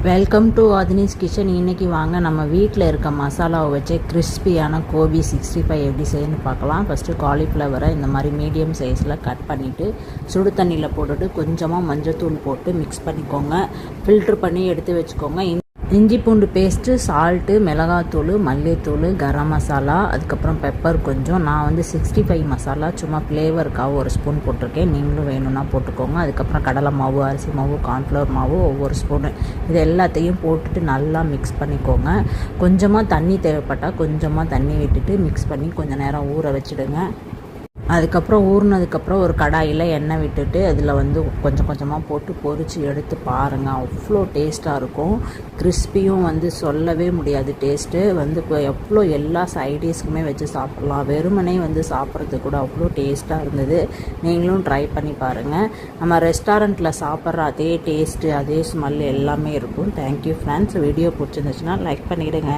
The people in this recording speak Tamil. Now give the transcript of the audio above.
Welcome to ஆதினிஸ் kitchen. இன்றைக்கி வாங்க நம்ம வீட்டில் இருக்க மசாலாவை வச்சு கிறிஸ்பியான கோபி 65 எப்படி செய்யணும்னு பார்க்கலாம். ஃபஸ்ட்டு காலிஃப்ளவரை இந்த மாதிரி மீடியம் சைஸில் கட் பண்ணிவிட்டு சுடு தண்ணியில் போட்டுட்டு கொஞ்சமாக மஞ்சத்தூள் போட்டு மிக்ஸ் பண்ணிக்கோங்க. ஃபில்ட்ரு பண்ணி எடுத்து வச்சுக்கோங்க. இஞ்சி பூண்டு பேஸ்ட்டு, சால்ட்டு, மிளகாத்தூள், மல்லித்தூள், கரம் மசாலா, அதுக்கப்புறம் பெப்பர் கொஞ்சம். நான் வந்து 65 மசாலா சும்மா ஃப்ளேவருக்காக ஒரு ஸ்பூன் போட்டிருக்கேன். நீங்களும் வேணும்னா போட்டுக்கோங்க. அதுக்கப்புறம் கடலை மாவு, அரிசி மாவு, கார்ன்ஃப்ளவர் மாவு ஒவ்வொரு ஸ்பூனு. இது எல்லாத்தையும் போட்டுட்டு நல்லா மிக்ஸ் பண்ணிக்கோங்க. கொஞ்சமாக தண்ணி தேவைப்பட்டால் கொஞ்சமாக தண்ணி விட்டுட்டு மிக்ஸ் பண்ணி கொஞ்சம் நேரம் ஊற வச்சுடுங்க. அதுக்கப்புறம் ஊறினதுக்கப்புறம் ஒரு கடாயில் எண்ணெய் விட்டுட்டு அதில் வந்து கொஞ்சம் கொஞ்சமாக போட்டு பொரித்து எடுத்து பாருங்கள். அவ்வளோ டேஸ்ட்டாக இருக்கும். கிறிஸ்பியும் வந்து சொல்லவே முடியாது. டேஸ்ட்டு வந்து இப்போ எவ்வளோ எல்லா சைடிஷ்க்குமே வச்சு சாப்பிட்லாம். வெறுமனே வந்து சாப்பிட்றது கூட அவ்வளோ டேஸ்ட்டாக இருந்தது. நீங்களும் ட்ரை பண்ணி பாருங்கள். நம்ம ரெஸ்டாரண்ட்டில் சாப்பிட்ற அதே டேஸ்ட்டு, அதே ஸ்மெல் எல்லாமே இருக்கும். Thank you friends. வீடியோ பிடிச்சிருந்துச்சுன்னா லைக் பண்ணிவிடுங்க.